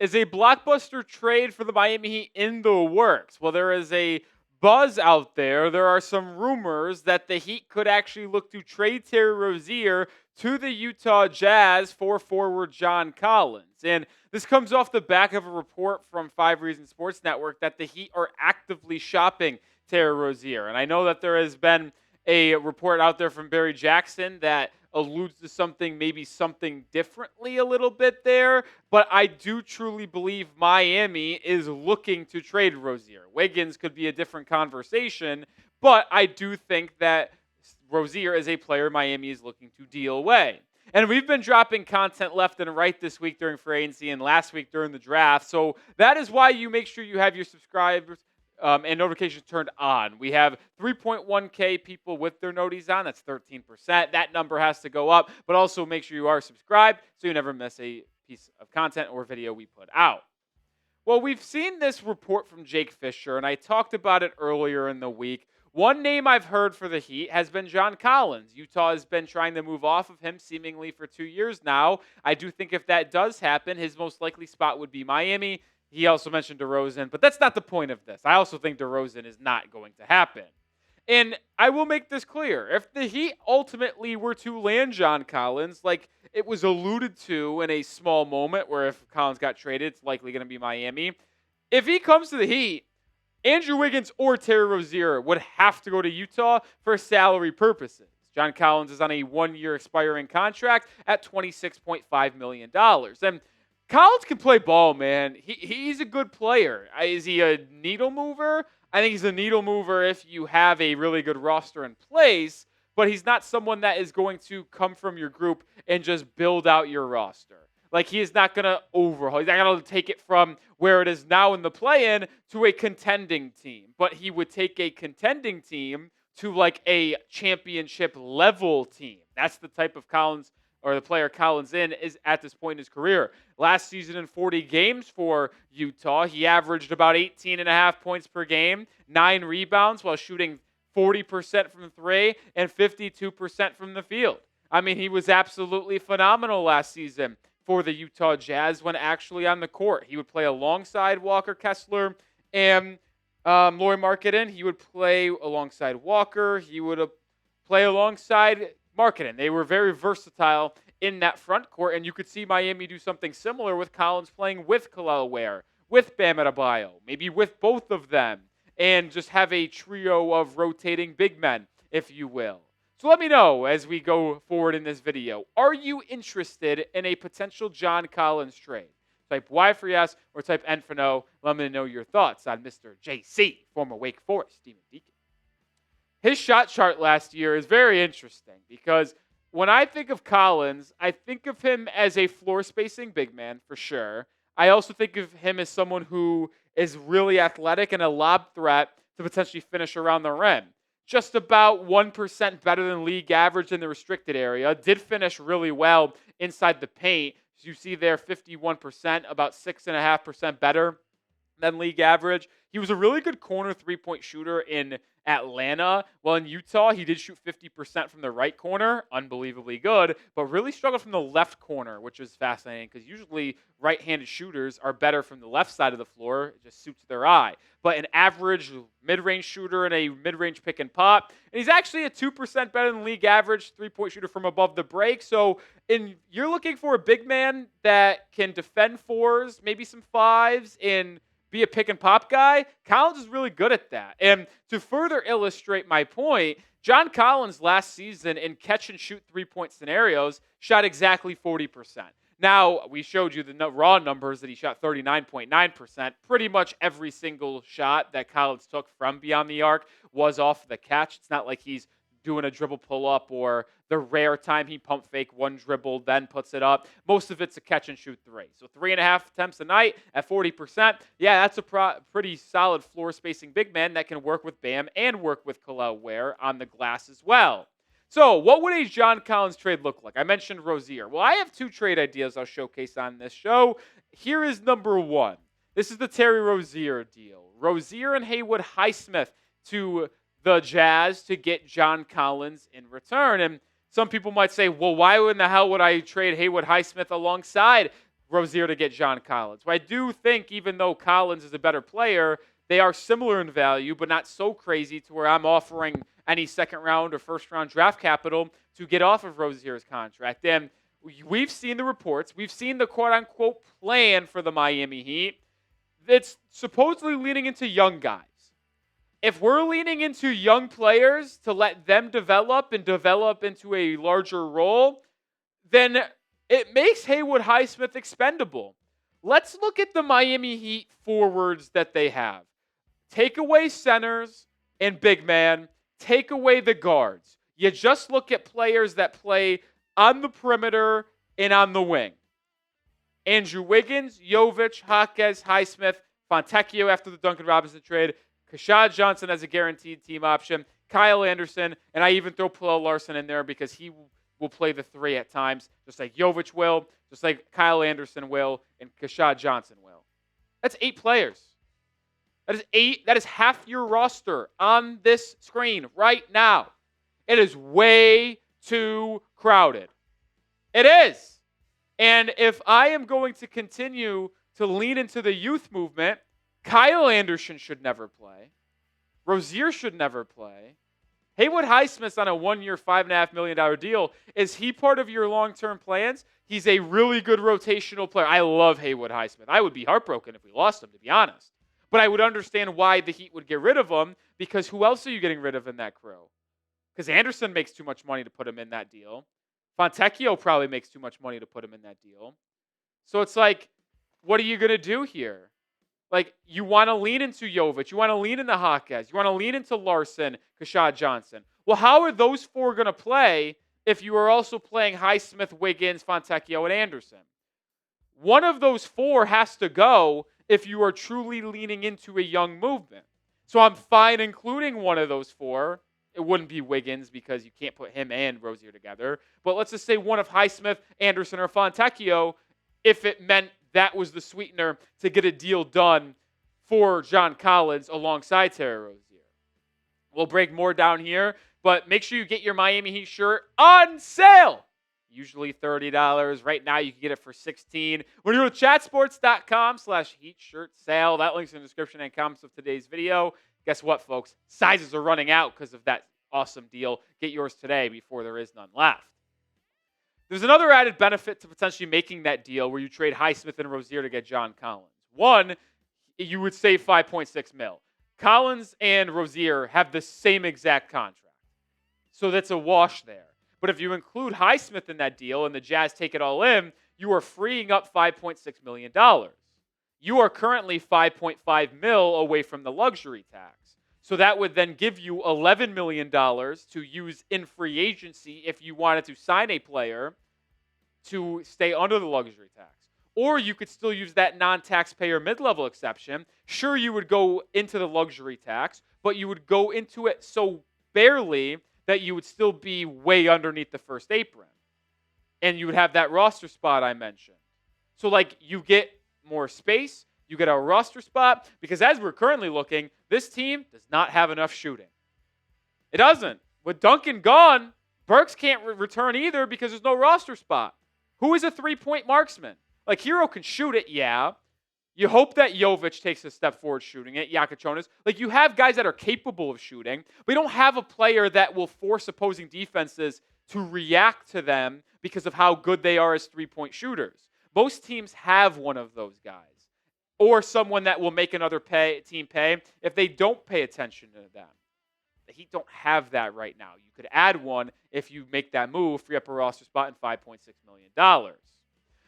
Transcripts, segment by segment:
Is a blockbuster trade for the Miami Heat in the works? Well, there is a buzz out there. There are some rumors that the Heat could actually look to trade Terry Rozier to the Utah Jazz for forward John Collins. And this comes off the back of a report from 5 Reasons Sports Network that the Heat are actively shopping Terry Rozier. And I know that there has been a report out there from Barry Jackson that alludes to something, maybe something differently a little bit there. But I do truly believe Miami is looking to trade Rozier. Wiggins could be a different conversation, but I do think that Rozier is a player Miami is looking to deal away. And we've been dropping content left and right this week during free agency and last week during the draft. So that is why you make sure you have your subscribers and notifications turned on. We have 3.1K people with their noties on. That's 13%. That number has to go up, but also make sure you are subscribed so you never miss a piece of content or video we put out. Well, we've seen this report from Jake Fischer, and I talked about it earlier in the week. One name I've heard for the Heat has been John Collins. Utah has been trying to move off of him seemingly for 2 years now. I do think if that does happen, his most likely spot would be Miami. He also mentioned DeRozan, but that's not the point of this. I also think DeRozan is not going to happen. And I will make this clear. If the Heat ultimately were to land John Collins, like it was alluded to in a small moment where if Collins got traded, it's likely going to be Miami. If he comes to the Heat, Andrew Wiggins or Terry Rozier would have to go to Utah for salary purposes. John Collins is on a 1-year expiring contract at $26.5 million. And Collins can play ball, man. He's a good player. Is he a needle mover? I think he's a needle mover if you have a really good roster in place, but he's not someone that is going to come from your group and just build out your roster. Like, he is not going to overhaul. He's not going to take it from where it is now in the play-in to a contending team. But he would take a contending team to, like, a championship-level team. That's the type of Collins or the player Collins is at this point in his career. Last season in 40 games for Utah, he averaged about 18.5 points per game, 9 rebounds while shooting 40% from 3 and 52% from the field. I mean, he was absolutely phenomenal last season for the Utah Jazz when actually on the court. He would play alongside Walker Kessler and Lauri Markkanen. He would play alongside Walker. He would play alongside Markkanen. They were very versatile in that front court, and you could see Miami do something similar with Collins playing with Kel'el Ware, with Bam Adebayo, maybe with both of them, and just have a trio of rotating big men, if you will. So let me know as we go forward in this video. Are you interested in a potential John Collins trade? Type Y for yes or type N for no. Let me know your thoughts on Mr. JC, former Wake Forest Demon Deacon. His shot chart last year is very interesting because when I think of Collins, I think of him as a floor spacing big man for sure. I also think of him as someone who is really athletic and a lob threat to potentially finish around the rim. Just about 1% better than league average in the restricted area. Did finish really well inside the paint. As you see there, 51%, about 6.5% better than league average. He was a really good corner three-point shooter in Atlanta. Well, in Utah, he did shoot 50% from the right corner, unbelievably good, but really struggled from the left corner, which is fascinating because usually right-handed shooters are better from the left side of the floor. It just suits their eye. But an average mid-range shooter and a mid-range pick and pop. And he's actually a 2% better than league average three-point shooter from above the break. So you're looking for a big man that can defend fours, maybe some fives, and be a pick and pop guy. Collins is really good at that. And to further illustrate my point, John Collins last season in catch and shoot 3-point scenarios shot exactly 40%. Now, we showed you the raw numbers that he shot 39.9%. Pretty much every single shot that Collins took from beyond the arc was off the catch. It's not like he's doing a dribble pull-up or the rare time he pump fake one dribble, then puts it up. Most of it's a catch and shoot 3. So 3.5 attempts a night at 40%. Yeah, that's a pretty solid floor spacing big man that can work with Bam and work with Kel'el Ware on the glass as well. So what would a John Collins trade look like? I mentioned Rozier. Well, I have 2 trade ideas I'll showcase on this show. Here is number 1. This is the Terry Rozier deal. Rozier and Haywood Highsmith to the Jazz to get John Collins in return. And some people might say, well, why in the hell would I trade Haywood Highsmith alongside Rozier to get John Collins. But I do think even though Collins is a better player, they are similar in value, but not so crazy to where I'm offering any second round or first round draft capital to get off of Rozier's contract. And we've seen the reports. We've seen the quote unquote plan for the Miami Heat. It's supposedly leaning into young guys. If we're leaning into young players to let them develop and develop into a larger role, then it makes Haywood Highsmith expendable. Let's look at the Miami Heat forwards that they have. Take away centers and big man. Take away the guards. You just look at players that play on the perimeter and on the wing. Andrew Wiggins, Jovic, Jaquez, Highsmith, Fontecchio after the Duncan Robinson trade, Kashad Johnson as a guaranteed team option, Kyle Anderson, and I even throw Paul Larson in there because he will play the three at times, just like Jovic will, just like Kyle Anderson will, and Kashad Johnson will. That's 8 players. That is 8. That is half your roster on this screen right now. It is way too crowded. It is. And if I am going to continue to lean into the youth movement, Kyle Anderson should never play. Rozier should never play. Haywood Highsmith's on a 1-year, $5.5 million deal. Is he part of your long-term plans? He's a really good rotational player. I love Haywood Highsmith. I would be heartbroken if we lost him, to be honest. But I would understand why the Heat would get rid of him, because who else are you getting rid of in that crew? Because Anderson makes too much money to put him in that deal. Fontecchio probably makes too much money to put him in that deal. So it's like, what are you going to do here? Like, you want to lean into Jovic. You want to lean into Jaquez. You want to lean into Larson, Kashad Johnson. Well, how are those 4 going to play if you are also playing Highsmith, Wiggins, Fontecchio, and Anderson? One of those 4 has to go if you are truly leaning into a young movement. So I'm fine including one of those 4. It wouldn't be Wiggins because you can't put him and Rozier together. But let's just say one of Highsmith, Anderson, or Fontecchio, if it meant that was the sweetener to get a deal done for John Collins alongside Terry Rozier. We'll break more down here, but make sure you get your Miami Heat shirt on sale. Usually $30. Right now, you can get it for $16. When you go to chatsports.com/Heat shirt sale, that link's in the description and comments of today's video. Guess what, folks? Sizes are running out because of that awesome deal. Get yours today before there is none left. There's another added benefit to potentially making that deal where you trade Highsmith and Rozier to get John Collins. One, you would save $5.6 million. Collins and Rozier have the same exact contract. So that's a wash there. But if you include Highsmith in that deal and the Jazz take it all in, you are freeing up $5.6 million. You are currently $5.5 million away from the luxury tax. So that would then give you $11 million to use in free agency if you wanted to sign a player to stay under the luxury tax. Or you could still use that non-taxpayer mid-level exception. Sure, you would go into the luxury tax, but you would go into it so barely that you would still be way underneath the first apron. And you would have that roster spot I mentioned. So, like, you get more space, you get a roster spot, because as we're currently looking, this team does not have enough shooting. It doesn't. With Duncan gone, Burks can't return either because there's no roster spot. Who is a three-point marksman? Like, Hero can shoot it, yeah. You hope that Jovic takes a step forward shooting it, Yakuchonis. Like, you have guys that are capable of shooting, but you don't have a player that will force opposing defenses to react to them because of how good they are as three-point shooters. Most teams have one of those guys. Or someone that will make another team pay if they don't pay attention to them. The Heat don't have that right now. You could add one if you make that move, free up a roster spot, and $5.6 million.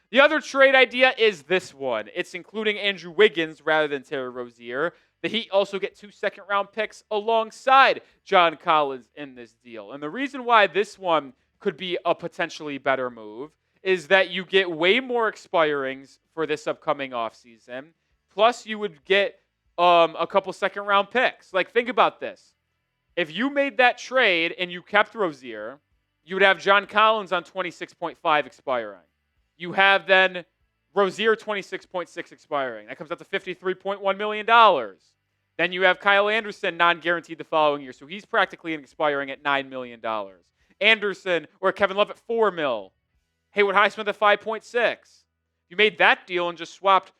The other trade idea is this one. It's including Andrew Wiggins rather than Terry Rozier. The Heat also get 2 second-round picks alongside John Collins in this deal. And the reason why this one could be a potentially better move is that you get way more expirings for this upcoming offseason. Plus, you would get a couple second-round picks. Like, think about this. If you made that trade and you kept Rozier, you would have John Collins on 26.5 expiring. You have then Rozier 26.6 expiring. That comes out to $53.1 million. Then you have Kyle Anderson non-guaranteed the following year. So he's practically expiring at $9 million. Anderson or Kevin Love at $4 million. Haywood Highsmith at 5.6. If you made that deal and just swapped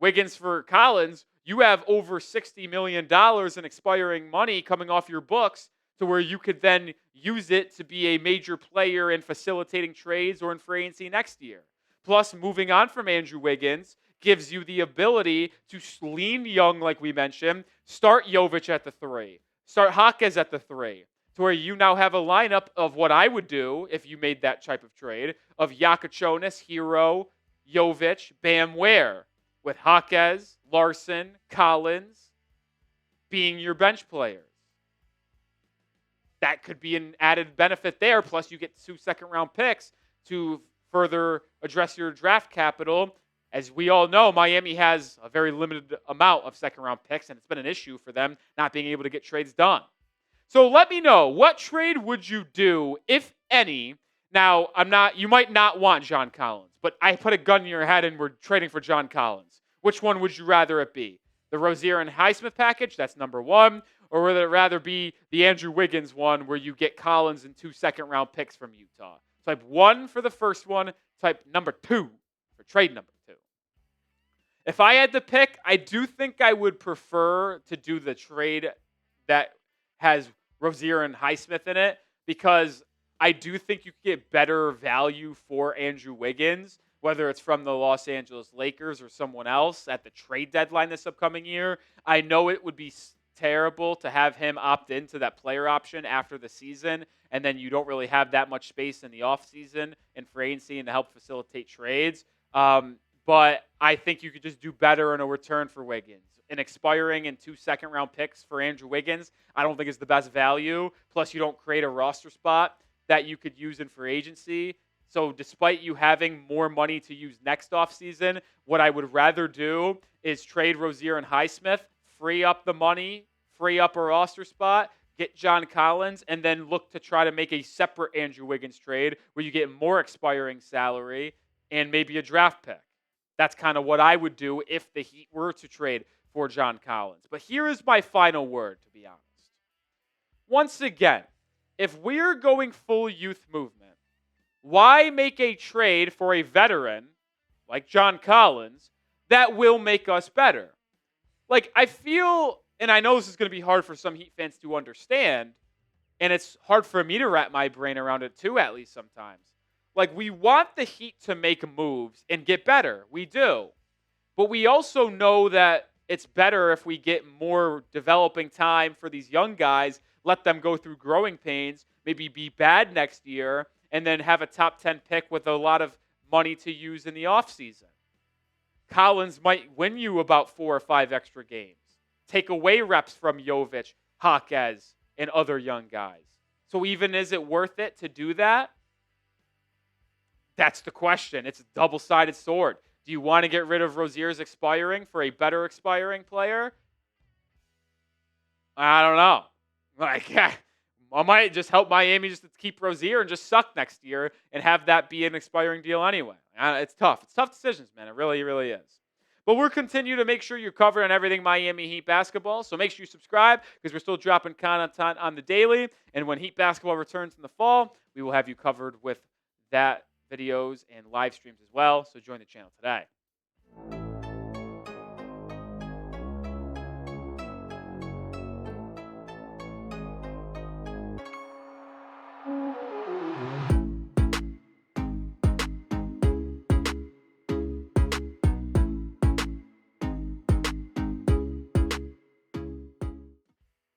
Wiggins for Collins, you have over $60 million in expiring money coming off your books to where you could then use it to be a major player in facilitating trades or in free agency next year. Plus, moving on from Andrew Wiggins gives you the ability to lean young, like we mentioned, start Jovic at the 3, start Jaquez at the 3, to where you now have a lineup of what I would do if you made that type of trade of Yakachonis, Hero, Jovic, Bam Ware, with Jaquez, Larson, Collins being your bench players. That could be an added benefit there. Plus, you get 2 second-round picks to further address your draft capital. As we all know, Miami has a very limited amount of second-round picks, and it's been an issue for them not being able to get trades done. So let me know, what trade would you do, if any? Now, you might not want John Collins, but I put a gun in your head and we're trading for John Collins. Which one would you rather it be? The Rozier and Highsmith package, that's number 1. Or would it rather be the Andrew Wiggins one where you get Collins and 2 second-round picks from Utah? Type 1 for the first one, type number 2 for trade number 2. If I had to pick, I do think I would prefer to do the trade that has Rozier and Highsmith in it, because I do think you could get better value for Andrew Wiggins, whether it's from the Los Angeles Lakers or someone else at the trade deadline this upcoming year. I know it would be terrible to have him opt into that player option after the season, and then you don't really have that much space in the offseason and free agency and to help facilitate trades. But I think you could just do better in a return for Wiggins. And expiring in 2 second-round picks for Andrew Wiggins, I don't think is the best value. Plus, you don't create a roster spot that you could use in free agency. So despite you having more money to use next offseason, what I would rather do is trade Rozier and Highsmith, free up the money, free up a roster spot, get John Collins, and then look to try to make a separate Andrew Wiggins trade where you get more expiring salary and maybe a draft pick. That's kind of what I would do if the Heat were to trade for John Collins. But here is my final word, to be honest. Once again, if we're going full youth movement, why make a trade for a veteran like John Collins that will make us better? Like, I feel, and I know this is going to be hard for some Heat fans to understand, and it's hard for me to wrap my brain around it too, at least sometimes. Like, we want the Heat to make moves and get better. We do. But we also know that it's better if we get more developing time for these young guys, let them go through growing pains, maybe be bad next year, and then have a top 10 pick with a lot of money to use in the offseason. Collins might win you about 4 or 5 extra games. Take away reps from Jovic, Jaquez, and other young guys. So even is it worth it to do that? That's the question. It's a double-sided sword. Do you want to get rid of Rozier's expiring for a better expiring player? I don't know. Like, I might just help Miami just to keep Rozier and just suck next year and have that be an expiring deal anyway. It's tough. It's tough decisions, man. It really, really is. But we'll continue to make sure you're covered on everything Miami Heat basketball. So make sure you subscribe because we're still dropping content on the daily. And when Heat basketball returns in the fall, we will have you covered with that videos and live streams as well. So join the channel today.